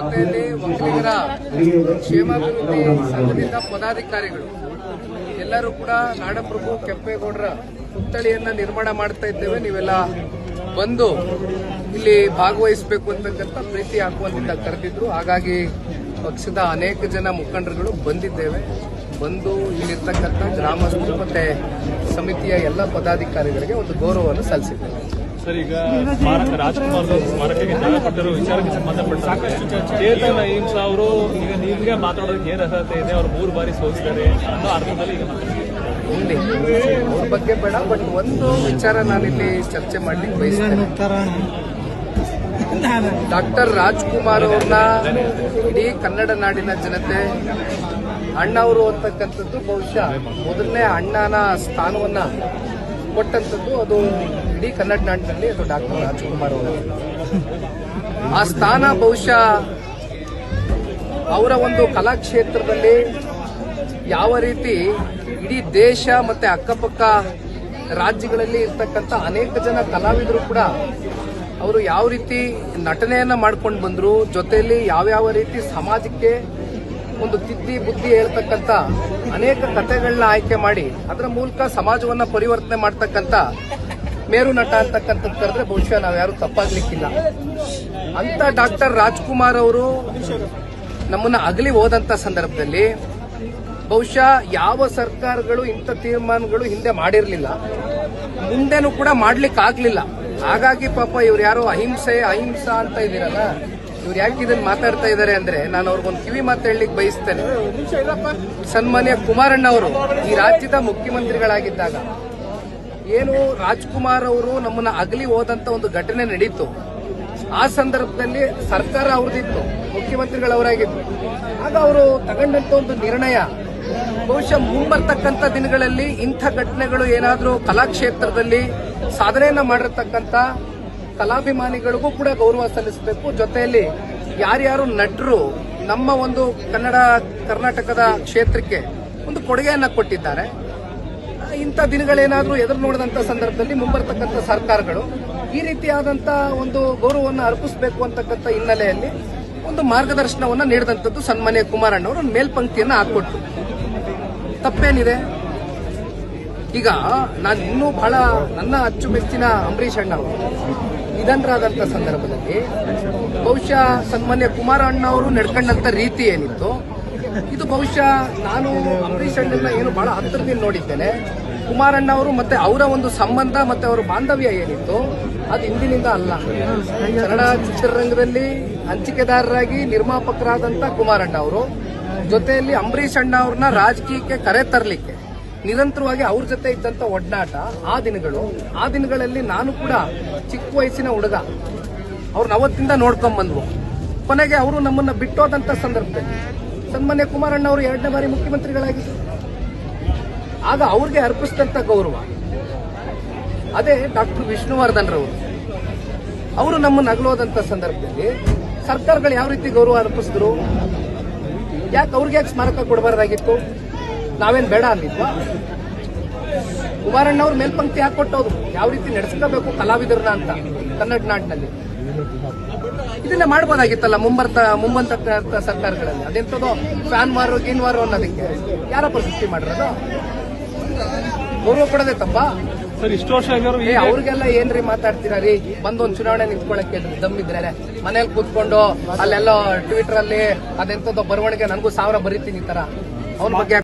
ಜೊತೆಯಲ್ಲಿ ಒಕ್ಕಲಿಗರ ಕ್ಷೇಮಾಭಿವೃದ್ಧಿ ಸಂಘದಿಂದ ಪದಾಧಿಕಾರಿಗಳು ಎಲ್ಲರೂ ಕೂಡ ನಾಡಪ್ರಭು ಕೆಂಪೇಗೌಡರ ಪುತ್ಥಳಿಯನ್ನ ನಿರ್ಮಾಣ ಮಾಡ್ತಾ ಇದ್ದೇವೆ. ನೀವೆಲ್ಲ ಬಂದು ಇಲ್ಲಿ ಭಾಗವಹಿಸಬೇಕು ಅಂತಕ್ಕಂಥ ಪ್ರೀತಿ ಹಾಕುವಂತ ಕರೆದಿದ್ರು. ಹಾಗಾಗಿ ಪಕ್ಷದ ಅನೇಕ ಜನ ಮುಖಂಡರುಗಳು ಬಂದಿದ್ದೇವೆ. ಬಂದು ಇಲ್ಲಿರ್ತಕ್ಕಂಥ ಗ್ರಾಮಸ್ಥರು ಮತ್ತೆ ಸಮಿತಿಯ ಎಲ್ಲ ಪದಾಧಿಕಾರಿಗಳಿಗೆ ಒಂದು ಗೌರವವನ್ನು ಸಲ್ಲಿಸಿದ್ದೇವೆ. ಸರ್, ಈಗ ರಾಜ್ಕುಮಾರ್ ಸ್ಮಾರಕಕ್ಕೆ ಜಾಗಪಟ್ಟರು ವಿಚಾರಕ್ಕೆ ಸಂಬಂಧಪಟ್ಟ ಸಾಕಷ್ಟು ಚೇತನ್ ಅಹಿಂಸಾ ಅವರು ಈಗ ನಿಮ್ಗೆ ಮಾತಾಡೋದಕ್ಕೆ ಏನು ಅರ್ಹತೆ ಇದೆ? ಅವರು 3 ಬಾರಿ ಸೋಲಿಸಿದ್ದಾರೆ ಅನ್ನೋ ಅರ್ಥದಲ್ಲಿ ಈಗ ಇಲ್ಲಿ ಅವ್ರ ಬಗ್ಗೆ ಬೇಡ, ಬಟ್ ಒಂದು ವಿಚಾರ ನಾನಿಲ್ಲಿ ಚರ್ಚೆ ಮಾಡ್ಲಿಕ್ಕೆ ಬಯಸ್ತೇನೆ. ಡಾಕ್ಟರ್ ರಾಜ್ಕುಮಾರ್ ಅವ್ರನ್ನ ಇಡೀ ಕನ್ನಡ ನಾಡಿನ ಜನತೆ ಅಣ್ಣವರು ಅಂತಕ್ಕಂಥದ್ದು ಬಹುಶಃ ಮೊದಲನೇ ಅಣ್ಣನ ಸ್ಥಾನವನ್ನ ಕೊಟ್ಟಂಥದ್ದು ಅದು ಇಡೀ ಕನ್ನಡ ನಾಡಿನಲ್ಲಿ ಅದು ಡಾಕ್ಟರ್ ರಾಜ್ಕುಮಾರ್ ಅವರು. ಆ ಸ್ಥಾನ ಬಹುಶಃ ಅವರ ಒಂದು ಕಲಾಕ್ಷೇತ್ರದಲ್ಲಿ ಯಾವ ರೀತಿ ಇಡೀ ದೇಶ ಮತ್ತೆ ಅಕ್ಕಪಕ್ಕ ರಾಜ್ಯಗಳಲ್ಲಿ ಇರ್ತಕ್ಕಂಥ ಅನೇಕ ಜನ ಕಲಾವಿದರು ಕೂಡ ಅವರು ಯಾವ ರೀತಿ ನಟನೆಯನ್ನ ಮಾಡ್ಕೊಂಡು ಬಂದ್ರು, ಜೊತೆಯಲ್ಲಿ ಯಾವ್ಯಾವ ರೀತಿ ಸಮಾಜಕ್ಕೆ ಒಂದು ತಿದ್ದಿ ಬುದ್ಧಿ ಹೇಳ್ತಕ್ಕಂಥ ಅನೇಕ ಕಥೆಗಳನ್ನ ಆಯ್ಕೆ ಮಾಡಿ ಅದರ ಮೂಲಕ ಸಮಾಜವನ್ನ ಪರಿವರ್ತನೆ ಮಾಡ್ತಕ್ಕಂಥ ಮೇರು ನಟ ಅಂತಕ್ಕಂಥದ್ದು ಕರೆದ್ರೆ ಬಹುಶಃ ನಾವ್ಯಾರು ತಪ್ಪಾಗ್ಲಿಕ್ಕಿಲ್ಲ. ಅಂತ ಡಾಕ್ಟರ್ ರಾಜ್ಕುಮಾರ್ ಅವರು ನಮ್ಮನ್ನ ಅಗಲಿ ಹೋದಂತ ಸಂದರ್ಭದಲ್ಲಿ ಬಹುಶಃ ಯಾವ ಸರ್ಕಾರಗಳು ಇಂಥ ತೀರ್ಮಾನಗಳು ಹಿಂದೆ ಮಾಡಿರಲಿಲ್ಲ, ಮುಂದೆನೂ ಕೂಡ ಮಾಡ್ಲಿಕ್ಕೆ ಆಗ್ಲಿಲ್ಲ. ಹಾಗಾಗಿ ಪಾಪ ಇವ್ರು ಯಾರೋ ಅಹಿಂಸಾ ಅಂತ ಇದೀರಲ್ಲ, ಇವ್ರು ಯಾಕೆ ಇದನ್ನ ಮಾತಾಡ್ತಾ ಇದ್ದಾರೆ ಅಂದ್ರೆ ನಾನು ಅವ್ರಿಗೊಂದು ಕಿವಿ ಮಾತು ಹೇಳಲಿಕ್ಕೆ ಬಯಸ್ತೇನೆ. ಸನ್ಮಾನ್ಯ ಕುಮಾರಣ್ಣ ಅವರು ಈ ರಾಜ್ಯದ ಮುಖ್ಯಮಂತ್ರಿಗಳಾಗಿದ್ದಾಗ ಏನು ರಾಜ್ಕುಮಾರ್ ಅವರು ನಮ್ಮನ್ನ ಅಗಲಿ ಹೋದಂತ ಒಂದು ಘಟನೆ ನಡೀತು. ಆ ಸಂದರ್ಭದಲ್ಲಿ ಸರ್ಕಾರ ಅವ್ರದಿತ್ತು, ಮುಖ್ಯಮಂತ್ರಿಗಳವರಾಗಿತ್ತು. ಆಗ ಅವರು ತಗೊಂಡಂತ ಒಂದು ನಿರ್ಣಯ ಬಹುಶಃ ಮುಂಬರ್ತಕ್ಕಂಥ ದಿನಗಳಲ್ಲಿ ಇಂಥ ಘಟನೆಗಳು ಏನಾದರೂ ಕಲಾಕ್ಷೇತ್ರದಲ್ಲಿ ಸಾಧನೆಯನ್ನ ಮಾಡಿರ್ತಕ್ಕಂಥ ಕಲಾಭಿಮಾನಿಗಳಿಗೂ ಕೂಡ ಗೌರವ ಸಲ್ಲಿಸಬೇಕು. ಜೊತೆಯಲ್ಲಿ ಯಾರ್ಯಾರು ನಟರು ನಮ್ಮ ಒಂದು ಕರ್ನಾಟಕದ ಕ್ಷೇತ್ರಕ್ಕೆ ಒಂದು ಕೊಡುಗೆಯನ್ನ ಕೊಟ್ಟಿದ್ದಾರೆ, ಇಂಥ ದಿನಗಳೇನಾದರೂ ಎದುರು ನೋಡಿದಂತ ಸಂದರ್ಭದಲ್ಲಿ ಮುಂಬರ್ತಕ್ಕಂಥ ಸರ್ಕಾರಗಳು ಈ ರೀತಿಯಾದಂತ ಒಂದು ಗೌರವವನ್ನು ಅರ್ಪಿಸಬೇಕು ಅಂತಕ್ಕಂಥ ಹಿನ್ನೆಲೆಯಲ್ಲಿ ಒಂದು ಮಾರ್ಗದರ್ಶನವನ್ನ ನೀಡಿದಂಥದ್ದು ಸನ್ಮಾನ್ಯ ಕುಮಾರಣ್ಣ ಅವರು ಮೇಲ್ಪಂಕ್ತಿಯನ್ನ ಹಾಕೊಟ್ರು. ತಪ್ಪೇನಿದೆ? ಈಗ ನಾನು ಇನ್ನೂ ಬಹಳ ನನ್ನ ಅಚ್ಚುಮೆಚ್ಚಿನ ಅಂಬರೀಷ್ ಅಣ್ಣ ಅವರು ನಿಧನರಾದಂತ ಸಂದರ್ಭದಲ್ಲಿ ಬಹುಶಃ ಸನ್ಮಾನ್ಯ ಕುಮಾರಣ್ಣ ಅವರು ನಡ್ಕೊಂಡಂತ ರೀತಿ ಏನಿತ್ತು, ಇದು ಬಹುಶಃ ನಾನು ಅಂಬರೀಷ್ ಅಣ್ಣನ ಏನು ಬಹಳ ಹತ್ತಿರದಿಂದ ನೋಡಿದ್ದೇನೆ. ಕುಮಾರಣ್ಣ ಅವರು ಮತ್ತೆ ಅವರ ಒಂದು ಸಂಬಂಧ ಮತ್ತೆ ಅವರ ಬಾಂಧವ್ಯ ಏನಿತ್ತು ಅದು ಇಂದಿನಿಂದ ಅಲ್ಲ. ಕನ್ನಡ ಚಿತ್ರರಂಗದಲ್ಲಿ ಹಂಚಿಕೆದಾರರಾಗಿ ನಿರ್ಮಾಪಕರಾದಂತ ಕುಮಾರಣ್ಣ ಅವರು ಜೊತೆಯಲ್ಲಿ ಅಂಬರೀಷ್ ಅಣ್ಣ ಅವ್ರನ್ನ ರಾಜಕೀಯಕ್ಕೆ ಕರೆ ತರಲಿಕ್ಕೆ ನಿರಂತರವಾಗಿ ಅವ್ರ ಜೊತೆ ಇದ್ದಂತ ಒಡನಾಟ ಆ ದಿನಗಳಲ್ಲಿ ನಾನು ಕೂಡ ಚಿಕ್ಕ ವಯಸ್ಸಿನ ಹುಡುಗ, ಅವ್ರನ್ನ ಅವತ್ತಿಂದ ನೋಡ್ಕೊಂಡ್ ಬಂದ್ವು. ಕೊನೆಗೆ ಅವರು ನಮ್ಮನ್ನ ಬಿಟ್ಟೋದಂತ ಸಂದರ್ಭದಲ್ಲಿ ಸನ್ಮಾನ್ಯ ಕುಮಾರಣ್ಣ ಅವರು 2ನೇ ಬಾರಿ ಮುಖ್ಯಮಂತ್ರಿಗಳಾಗಿದ್ದರು. ಆಗ ಅವ್ರಿಗೆ ಅರ್ಪಿಸಿದಂತ ಗೌರವ ಅದೇ ಡಾಕ್ಟರ್ ವಿಷ್ಣುವರ್ಧನ್ ರವರು. ಅವರು ನಮ್ಮನ್ನ ಅಗಲೋದಂತ ಸಂದರ್ಭದಲ್ಲಿ ಸರ್ಕಾರಗಳು ಯಾವ ರೀತಿ ಗೌರವ ಅರ್ಪಿಸಿದ್ರು? ಯಾಕೆ ಅವ್ರಿಗೆ ಯಾಕೆ ಸ್ಮಾರಕ ಕೊಡಬಾರ್ದಾಗಿತ್ತು? ನಾವೇನ್ ಬೇಡ ಅಂದಿದ್ವಾ? ಕುಮಾರಣ್ಣ ಅವ್ರು ಮೇಲ್ಪಂಕ್ತಿ ಹಾಕೊಟ್ಟವ್ರು ಯಾವ ರೀತಿ ನಡೆಸ್ಕೋಬೇಕು ಕಲಾವಿದರನ್ನ ಅಂತ ಕನ್ನಡ ನಾಡಿನಲ್ಲಿ. ಇದನ್ನ ಮಾಡ್ಬೋದಾಗಿತ್ತಲ್ಲ ಮುಂಬಂತ ಸರ್ಕಾರಗಳಲ್ಲಿ. ಅದೆಂತದೋ ಫ್ಯಾನ್ ಮಾರು ಗೀನ್ ಮಾರು ಅನ್ನೋದಕ್ಕೆ ಯಾರಪ್ಪ ಸೃಷ್ಟಿ ಮಾಡಿರೋದು? ಗೌರವ ಕೊಡೋದೇ ತಪ್ಪ? ಸರ್, ಇಷ್ಟು ವರ್ಷ ಅವ್ರಿಗೆಲ್ಲ ಏನ್ರಿ ಮಾತಾಡ್ತೀರಾ ರೀ? ಬಂದೊಂದು ಚುನಾವಣೆ ನಿಂತ್ಕೊಳಕ್ಕೆ ದಮ್ಮಿದ್ರೆ ಮನೇಲಿ ಕೂತ್ಕೊಂಡು ಅಲ್ಲೆಲ್ಲೋ ಟ್ವಿಟರ್ ಅಲ್ಲಿ ಅದೆಂತದೋ ಬರವಣಿಗೆ ನನಗೂ 1000 ಬರೀತೀನಿ ಈ ತರ ಅವ್ರ ಬಗ್ಗೆ